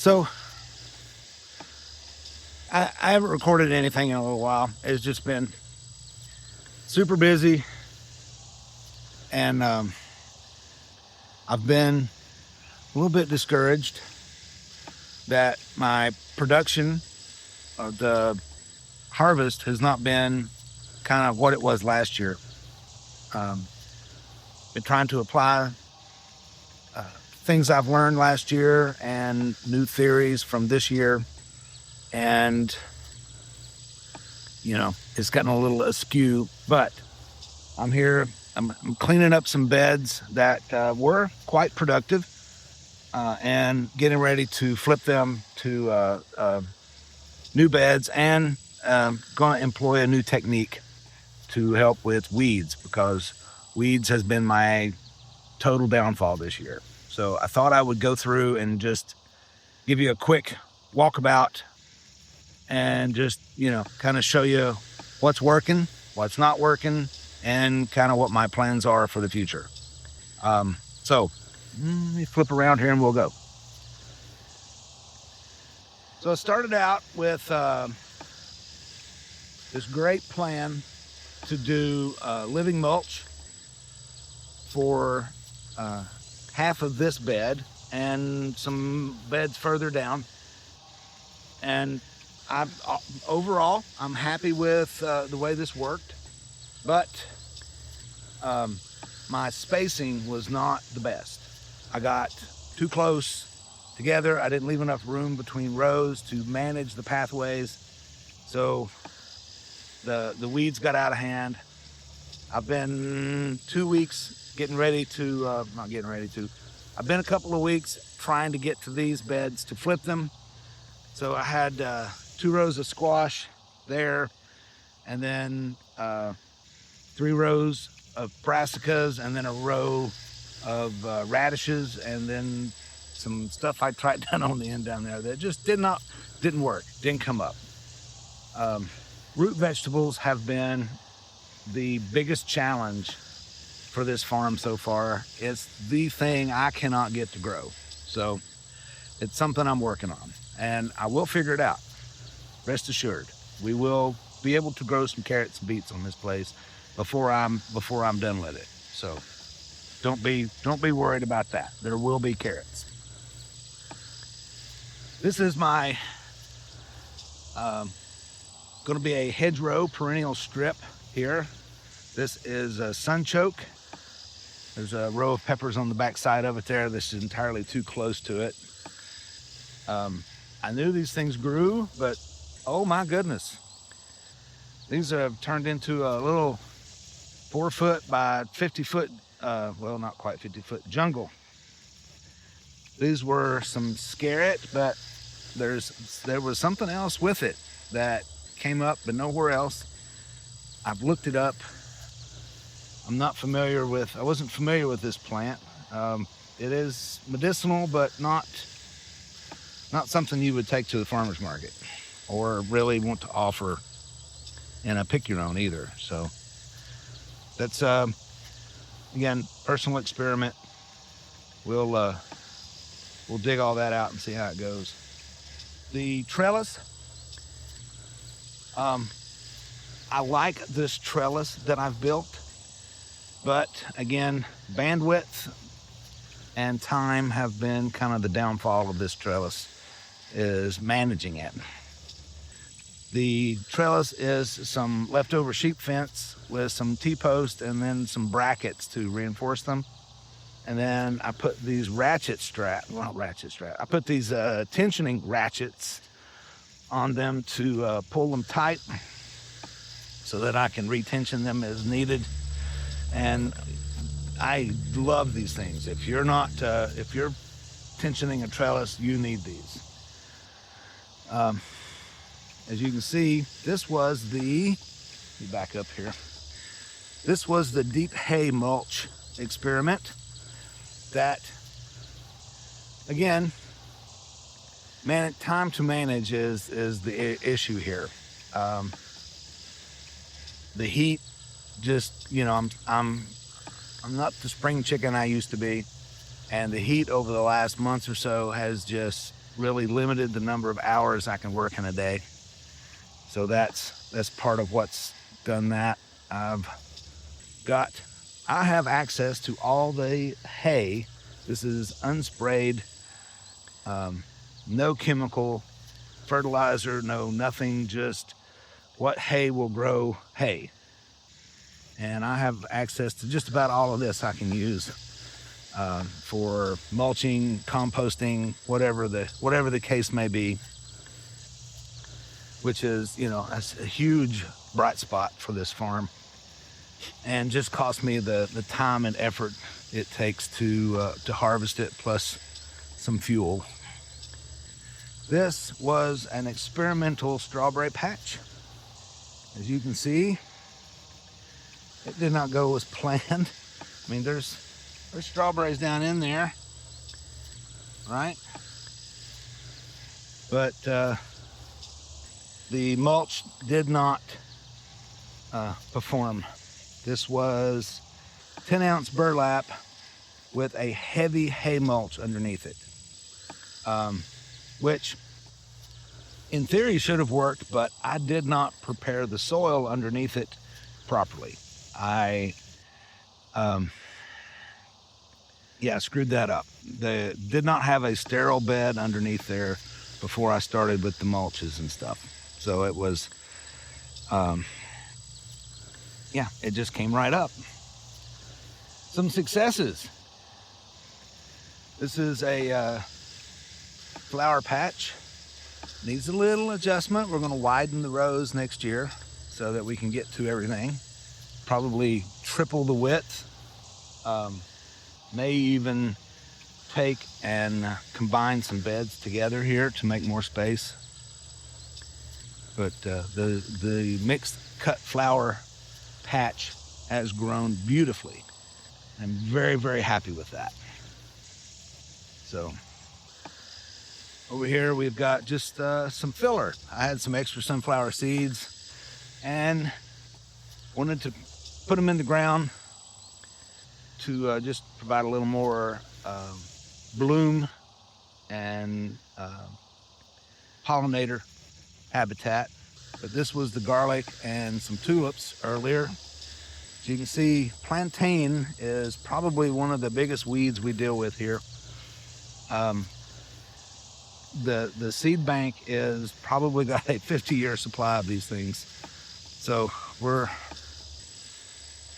So I haven't recorded anything in a little while. It's just been super busy, and I've been a little bit discouraged that my production of the harvest has not been kind of what it was last year. Been trying to apply things I've learned last year and new theories from this year, and it's gotten a little askew, but I'm here. I'm cleaning up some beds that were quite productive, and getting ready to flip them to new beds, and going to employ a new technique to help with weeds, because weeds has been my total downfall this year. So I thought I would go through and just give you a quick walkabout and just, kind of show you what's working, what's not working, and kind of what my plans are for the future. So let me flip around here and we'll go. So I started out with this great plan to do living mulch for half of this bed and some beds further down. And overall, I'm happy with the way this worked, but my spacing was not the best. I got too close together. I didn't leave enough room between rows to manage the pathways, so the weeds got out of hand. I've been 2 weeks I've been a couple of weeks trying to get to these beds to flip them. So I had 2 rows of squash there, and then 3 rows of brassicas, and then a row of radishes, and then some stuff I tried down on the end down there that just didn't work, didn't come up. Root vegetables have been the biggest challenge for this farm so far. It's the thing I cannot get to grow. So it's something I'm working on, and I will figure it out. Rest assured, we will be able to grow some carrots and beets on this place before I'm done with it. So don't be worried about that. There will be carrots. This is my going to be a hedgerow perennial strip here. This is a sunchoke. There's a row of peppers on the back side of it there. This is entirely too close to it. I knew these things grew, but oh my goodness. These have turned into a little 4-foot by 50-foot, well, not quite 50-foot jungle. These were some scarlet, but there was something else with it that came up, but nowhere else. I've looked it up. I wasn't familiar with this plant. It is medicinal, but not something you would take to the farmer's market or really want to offer in a pick your own either. So that's again, personal experiment. We'll dig all that out and see how it goes. The trellis, I like this trellis that I've built, but again, bandwidth and time have been kind of the downfall of this trellis, is managing it. The trellis is some leftover sheep fence with some T-posts and then some brackets to reinforce them. And then I put these I put these tensioning ratchets on them to pull them tight so that I can retension them as needed. And I love these things. If you're tensioning a trellis, you need these. As you can see, this was the deep hay mulch experiment that, again, time to manage is the issue here. The heat, just, I'm not the spring chicken I used to be, and the heat over the last month or so has just really limited the number of hours I can work in a day. So that's part of what's done that. I have access to all the hay. This is unsprayed, no chemical fertilizer, nothing, just what hay will grow hay. And I have access to just about all of this I can use for mulching, composting, whatever the case may be, which is, that's a huge bright spot for this farm, and just cost me the time and effort it takes to harvest it, plus some fuel. This was an experimental strawberry patch. As you can see, it did not go as planned. I mean, there's strawberries down in there, right? But the mulch did not perform. This was 10-ounce burlap with a heavy hay mulch underneath it, which in theory should have worked, but I did not prepare the soil underneath it properly. I screwed that up. They did not have a sterile bed underneath there before I started with the mulches and stuff. So it was, it just came right up. Some successes. This is a flower patch. Needs a little adjustment. We're going to widen the rows next year so that we can get to everything. Probably triple the width. May even take and combine some beds together here to make more space. But the mixed cut flower patch has grown beautifully. I'm very, very happy with that. So over here we've got just some filler. I had some extra sunflower seeds and wanted to put them in the ground to just provide a little more bloom and pollinator habitat. But this was the garlic and some tulips earlier. As you can see, plantain is probably one of the biggest weeds we deal with here. The seed bank is probably got a 50-year supply of these things. So we're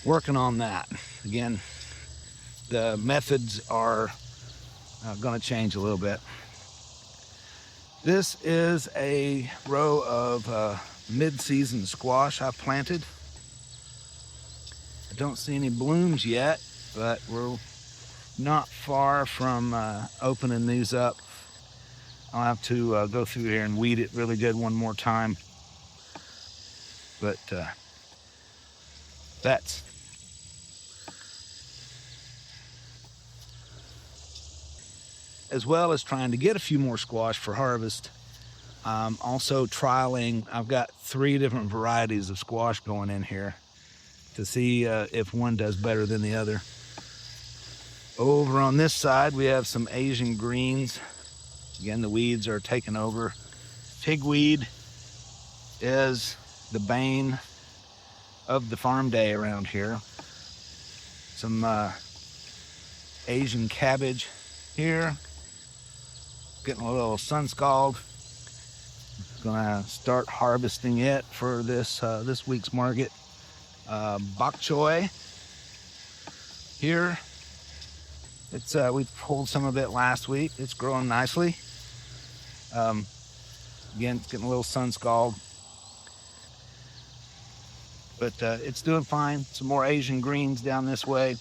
working on that. Again, the methods are going to change a little bit. This is a row of mid-season squash I've planted. I don't see any blooms yet, but we're not far from opening these up. I'll have to go through here and weed it really good one more time. But that's as well as trying to get a few more squash for harvest. Also trialing, I've got 3 different varieties of squash going in here to see if one does better than the other. Over on this side, we have some Asian greens. Again, the weeds are taking over. Pigweed is the bane of the farm day around here. Some Asian cabbage here. Getting a little sun scald. Gonna start harvesting it for this week's market. Bok choy here. It's we pulled some of it last week. It's growing nicely. Again, it's getting a little sun scald, but it's doing fine. Some more Asian greens down this way.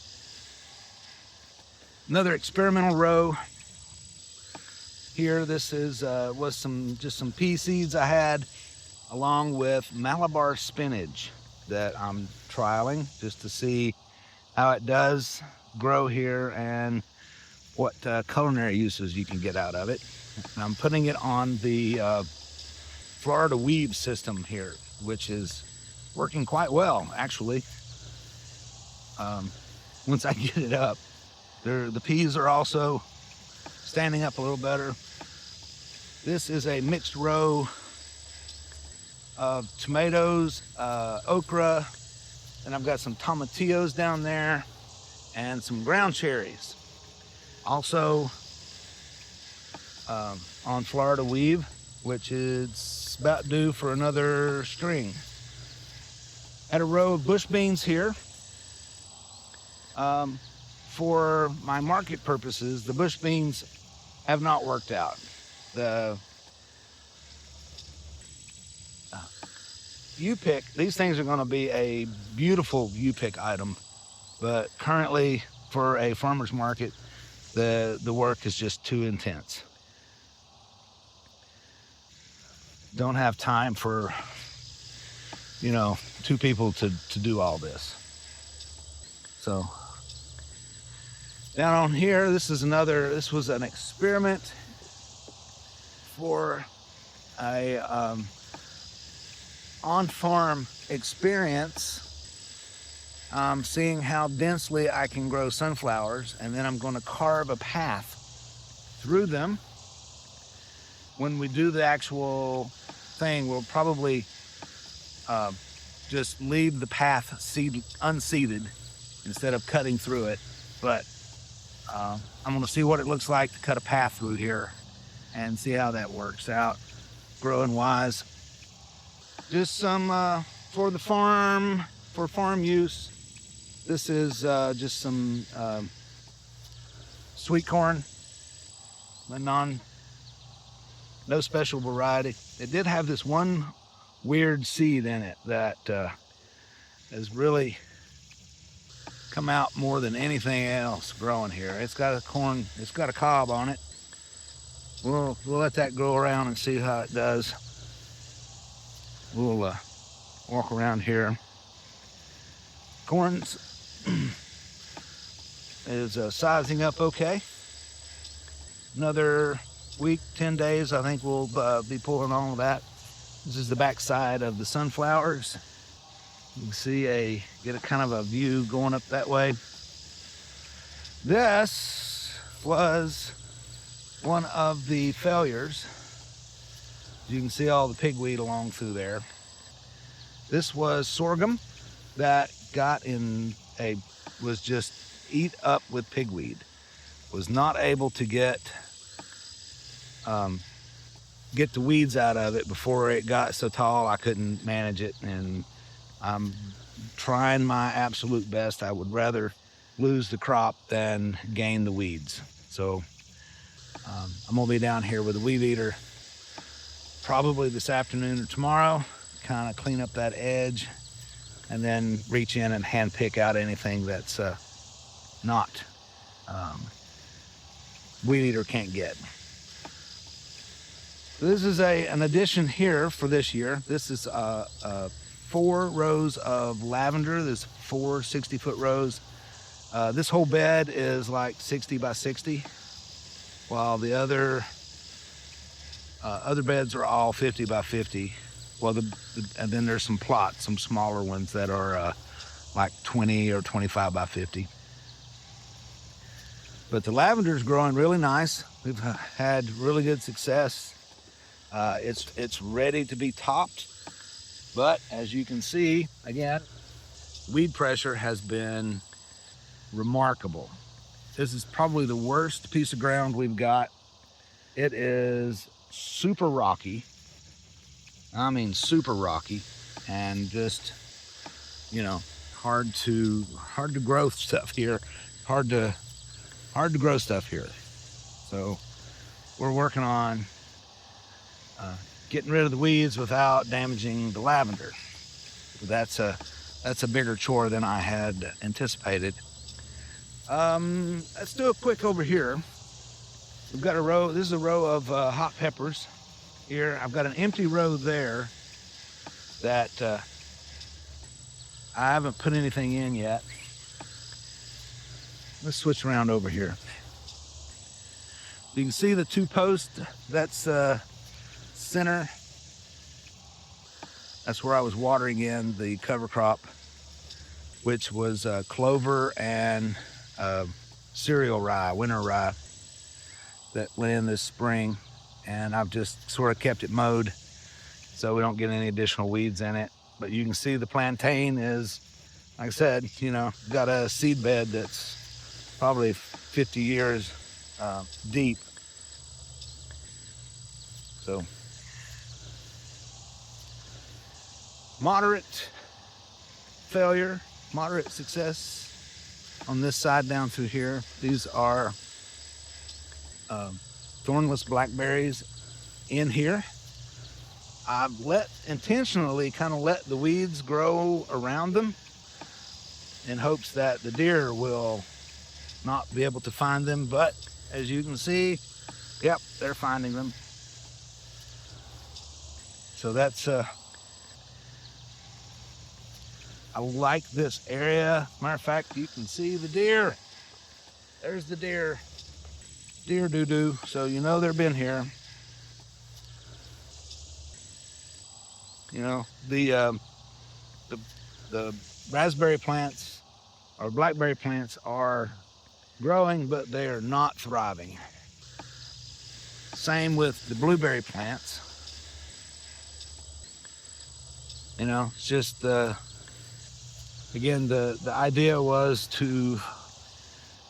Another experimental row here. This is was some pea seeds I had, along with Malabar spinach that I'm trialing just to see how it does grow here and what culinary uses you can get out of it. And I'm putting it on the Florida weave system here, which is working quite well, actually. Once I get it up, the peas are also standing up a little better. This is a mixed row of tomatoes, okra, and I've got some tomatillos down there and some ground cherries. Also on Florida weave, which is about due for another string. Had a row of bush beans here. For my market purposes, the bush beans have not worked out. The U-pick, these things are going to be a beautiful U-pick item, but currently for a farmer's market, the work is just too intense. Don't have time for, two people to do all this. So down on here, this was an experiment for a on-farm experience, seeing how densely I can grow sunflowers, and then I'm going to carve a path through them. When we do the actual thing, we'll probably just leave the path unseeded instead of cutting through it. But I'm going to see what it looks like to cut a path through here and see how that works out growing wise. Just some for the farm, for farm use. This is just some sweet corn, no special variety. It did have this one weird seed in it that has really come out more than anything else growing here. It's got a cob on it. We'll let that grow around and see how it does. We'll walk around here. Corn is sizing up okay. Another week, 10 days, I think we'll be pulling all of that. This is the back side of the sunflowers. You can see get a kind of a view going up that way. This was one of the failures. You can see all the pigweed along through there. This was sorghum that was just eat up with pigweed. Was not able to get the weeds out of it before it got so tall I couldn't manage it, and I'm trying my absolute best. I would rather lose the crop than gain the weeds. So I'm gonna be down here with a weed eater probably this afternoon or tomorrow, kind of clean up that edge, and then reach in and hand pick out anything that's not weed eater can't get. This is an addition here for this year. This is 4 rows of lavender. There's 4 60-foot rows. This whole bed is like 60 by 60, while the other beds are all 50 by 50. Well, and then there's some plots, some smaller ones that are like 20 or 25 by 50. But the lavender is growing really nice. We've had really good success. It's ready to be topped, but as you can see, again, weed pressure has been remarkable. This is probably the worst piece of ground we've got. It is super rocky. I mean, super rocky, and just, hard to grow stuff here. Hard to grow stuff here. So we're working on getting rid of the weeds without damaging the lavender. That's a bigger chore than I had anticipated. Let's do a quick over here. We've got a row. This is a row of hot peppers here. I've got an empty row there that I haven't put anything in yet. Let's switch around over here. You can see the 2 posts. That's center. That's where I was watering in the cover crop, which was clover and cereal rye, winter rye, that went in this spring. and I've just sort of kept it mowed so we don't get any additional weeds in it. But you can see the plantain is, like I said, got a seed bed that's probably 50 years deep. So moderate failure, moderate success on this side down through here. These are thornless blackberries in here. I've intentionally kind of let the weeds grow around them in hopes that the deer will not be able to find them, but as you can see, yep, they're finding them. So that's I like this area. Matter of fact, you can see the deer. There's the deer. Deer doo-doo. So they've been here. The raspberry plants or blackberry plants are growing, but they are not thriving. Same with the blueberry plants. It's just again, the idea was to,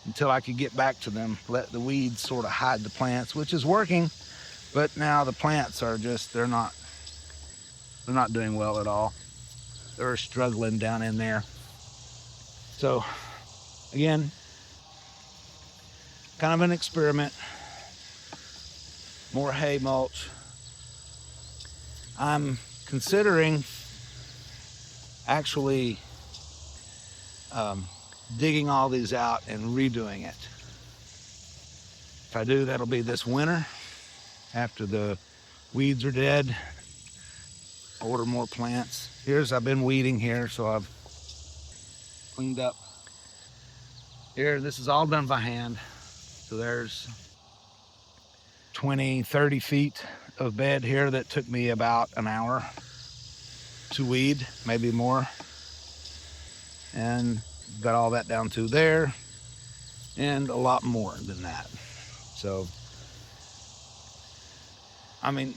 until I could get back to them, let the weeds sort of hide the plants, which is working, but now the plants are just, they're not doing well at all. They're struggling down in there. So again, kind of an experiment. More hay mulch. I'm considering actually digging all these out and redoing it. If I do, that'll be this winter after the weeds are dead. Order more plants. I've been weeding here, so I've cleaned up. Here, this is all done by hand. So there's 20, 30 feet of bed here that took me about an hour to weed, maybe more. And got all that down to there and a lot more than that. So, I mean,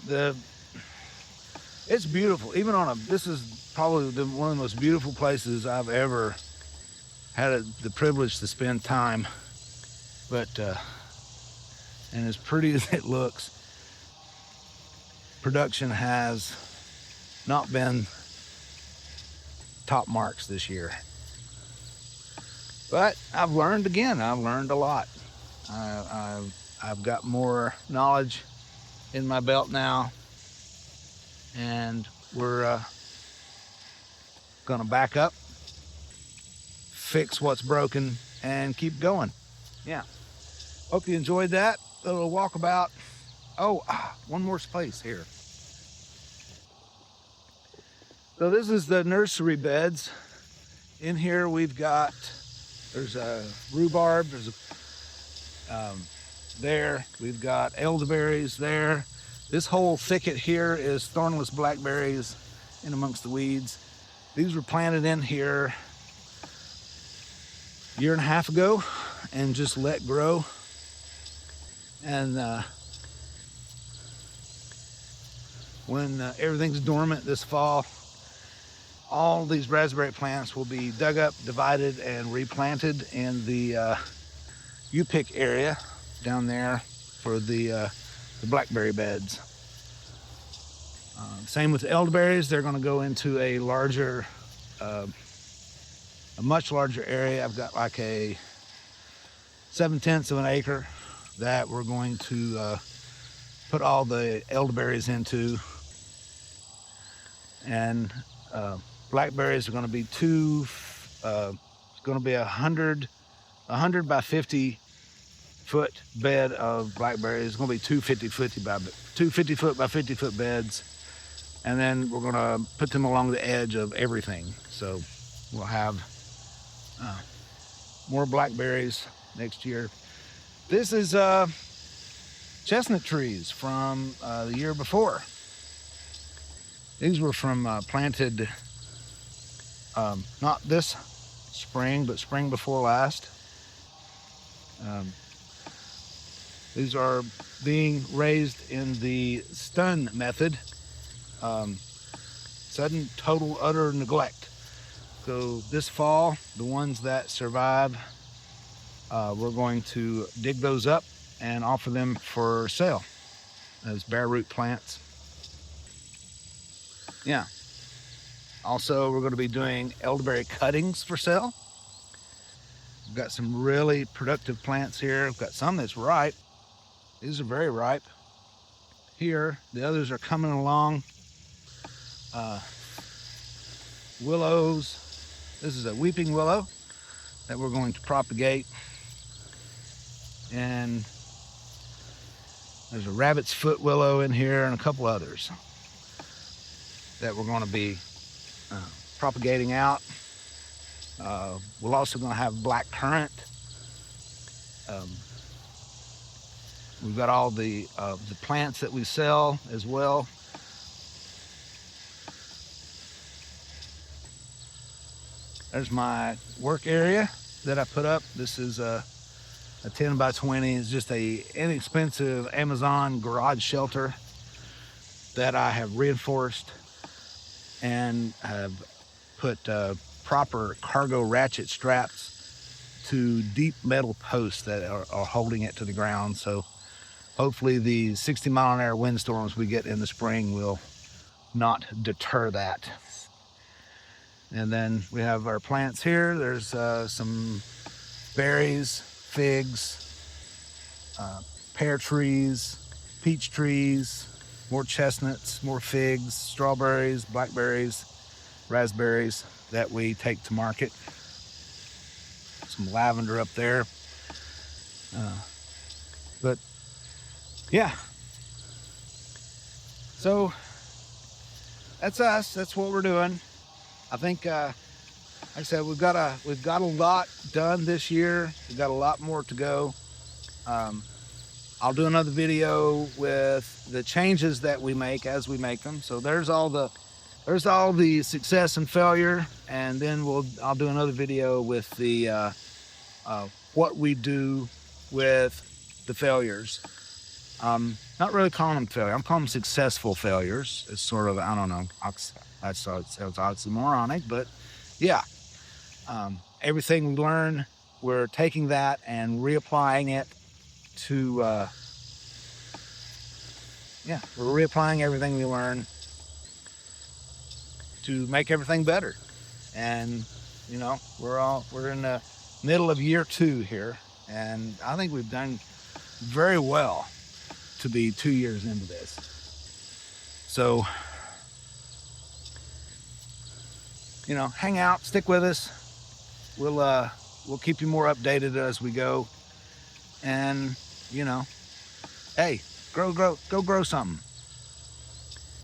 it's beautiful. Even this is probably one of the most beautiful places I've ever had the privilege to spend time. But, and as pretty as it looks, production has not been top marks this year. But I've learned a lot. I've got more knowledge in my belt now, and we're gonna back up, fix what's broken, and keep going. Yeah. Hope you enjoyed that little walkabout. Oh, one more place here. So this is the nursery beds. In here we've got, there's a rhubarb, there's there, we've got elderberries there. This whole thicket here is thornless blackberries in amongst the weeds. These were planted in here a year and a half ago and just let grow. And when everything's dormant this fall, all these raspberry plants will be dug up, divided, and replanted in the U-pick area down there for the blackberry beds. Same with the elderberries. They're going to go into a much larger area. I've got like a 7/10 of an acre that we're going to put all the elderberries into, and blackberries are going to be it's going to be 100 by 50 foot bed of blackberries. It's going to be 250 foot by 50 foot beds, and then we're going to put them along the edge of everything. So we'll have more blackberries next year. This is chestnut trees from the year before. These were from planted not this spring, but spring before last. These are being raised in the stun method, sudden, total, utter neglect. So this fall, the ones that survive, we're going to dig those up and offer them for sale as bare root plants. Yeah. Also, we're going to be doing elderberry cuttings for sale. We've got some really productive plants here. We've got some that's ripe. These are very ripe. Here, the others are coming along. Willows. This is a weeping willow that we're going to propagate. And there's a rabbit's foot willow in here and a couple others that we're going to be propagating out. We're also going to have black currant. We've got all the plants that we sell as well. There's my work area that I put up. This is a 10 by 20. It's just a inexpensive Amazon garage shelter that I have reinforced and have put proper cargo ratchet straps to deep metal posts that are holding it to the ground. So hopefully the 60-mile-an-hour windstorms we get in the spring will not deter that. And then we have our plants here. There's some berries, figs, pear trees, peach trees, more chestnuts, more figs, strawberries, blackberries, raspberries that we take to market. Some lavender up there. But yeah. So that's us. That's what we're doing. I think, like I said, we've got a lot done this year. We've got a lot more to go. I'll do another video with the changes that we make as we make them. So there's all the success and failure, and then I'll do another video with the what we do with the failures. Not really calling them failure. I'm calling them successful failures. It's sort of, I don't know. That sounds oxymoronic, but yeah. Everything we learn, we're taking that and reapplying it to, we're reapplying everything we learn to make everything better. And, you know, we're in the middle of year 2 here, and I think we've done very well to be 2 years into this. So, you know, hang out, stick with us. We'll keep you more updated as we go. And, you know, hey, go grow something.